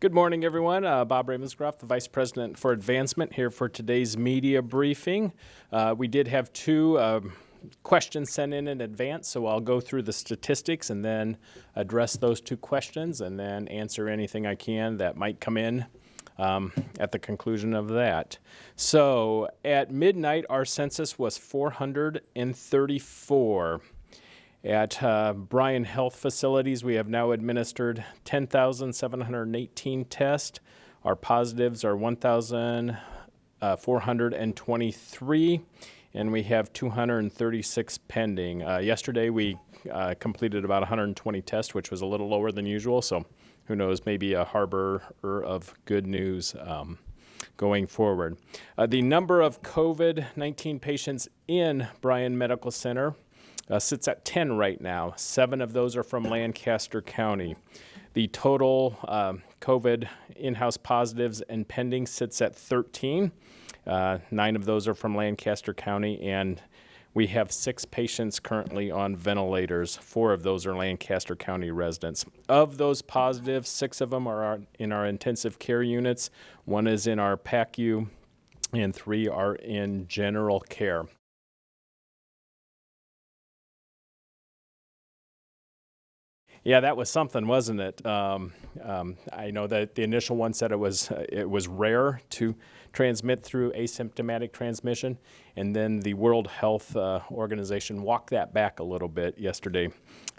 Good morning, everyone. Bob Ravenscroft, the Vice President for Advancement, here for today's media briefing. We did have two questions sent in advance, so I'll go through the statistics and then address those two questions and then answer anything I can that might come in at the conclusion of that. So at midnight, our census was 434. At Bryan Health facilities, we have now administered 10,718 tests. Our positives are 1,423, and we have 236 pending. Yesterday, we completed about 120 tests, which was a little lower than usual, so who knows, maybe a harbinger of good news going forward. The number of COVID-19 patients in Bryan Medical Center sits at 10 right now. 7 of those are from Lancaster County. The total COVID in-house positives and pending sits at 13. 9 of those are from Lancaster County, and we have 6 patients currently on ventilators. 4 of those are Lancaster County residents. Of those positives, 6 of them are in our intensive care units. 1 is in our PACU, and 3 are in general care. Yeah, that was something, wasn't it? I know that the initial one said it was rare to transmit through asymptomatic transmission, and then the World Health Organization walked that back a little bit yesterday.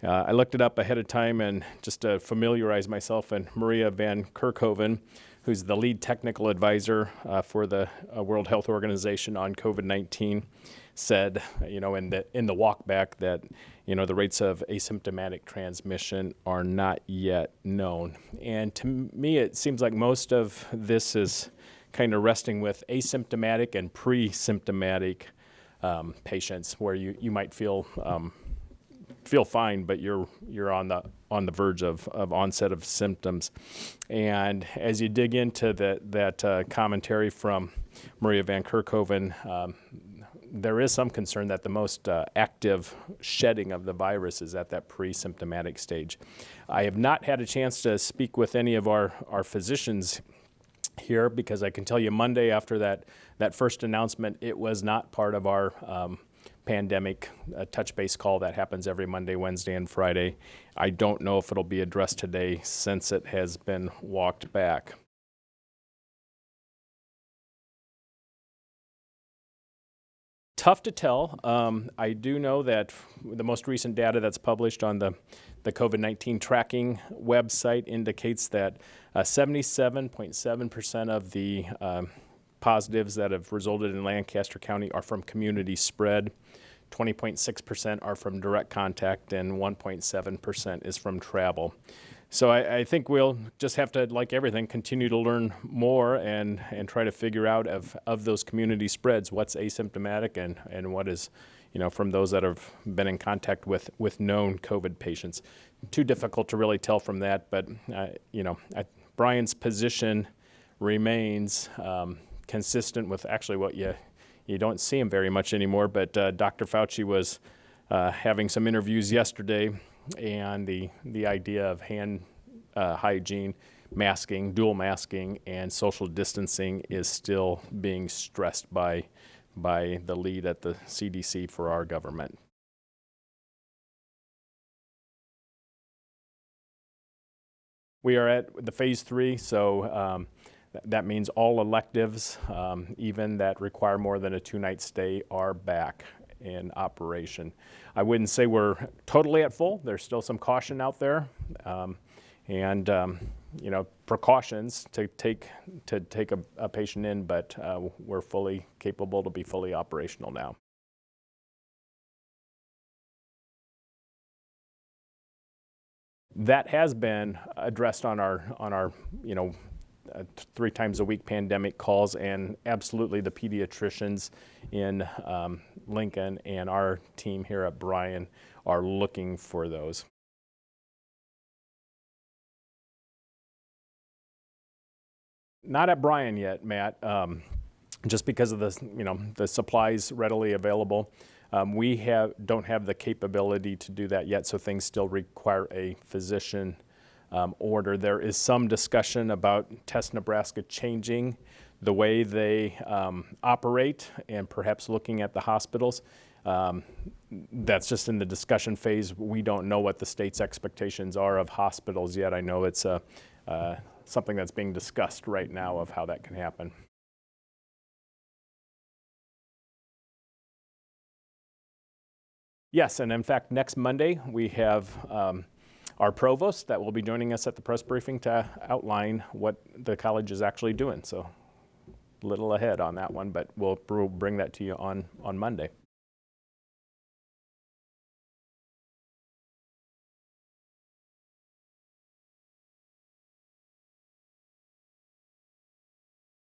I looked it up ahead of time and just to familiarize myself, and Maria Van Kerkhoven, who's the lead technical advisor for the World Health Organization on COVID-19, said, in the walk back that, the rates of asymptomatic transmission are not yet known. And to me, it seems like most of this is kind of resting with asymptomatic and pre-symptomatic patients, where you might feel fine, but you're on the verge of onset of symptoms. And as you dig into that commentary from Maria Van Kerkhoven, there is some concern that the most active shedding of the virus is at that pre-symptomatic stage. I have not had a chance to speak with any of our physicians here, because I can tell you Monday after that first announcement, it was not part of our pandemic touch base call that happens every Monday, Wednesday, and Friday. I don't know if it'll be addressed today since it has been walked back. Tough to tell. I do know that the most recent data that's published on the COVID-19 tracking website indicates that 77.7% of the positives that have resulted in Lancaster County are from community spread, 20.6% are from direct contact, and 1.7% is from travel. So I think we'll just have to, like everything, continue to learn more and try to figure out of those community spreads, what's asymptomatic and what is, from those that have been in contact with known COVID patients. Too difficult to really tell from that, but, Bryan's position remains consistent with actually what you don't see him very much anymore, but Dr. Fauci was having some interviews yesterday, and the idea of hand hygiene, masking, dual masking, and social distancing is still being stressed by the lead at the CDC for our government. We are at the phase 3, so that means all electives, even that require more than a 2-night stay, are back in operation. I wouldn't say we're totally at full. There's still some caution out there, and precautions to take a patient in, but we're fully capable to be fully operational now. That has been addressed on our 3 times a week pandemic calls, and absolutely the pediatricians in Lincoln and our team here at Bryan are looking for those. Not at Bryan yet, Matt, just because of the supplies readily available. We don't have the capability to do that yet, so things still require a physician order. There is some discussion about Test Nebraska changing the way they operate and perhaps looking at the hospitals. That's just in the discussion phase. We don't know what the state's expectations are of hospitals yet. I know it's something that's being discussed right now of how that can happen. Yes, and in fact, next Monday we have our Provost that will be joining us at the press briefing to outline what the college is actually doing. So a little ahead on that one, but we'll bring that to you on Monday.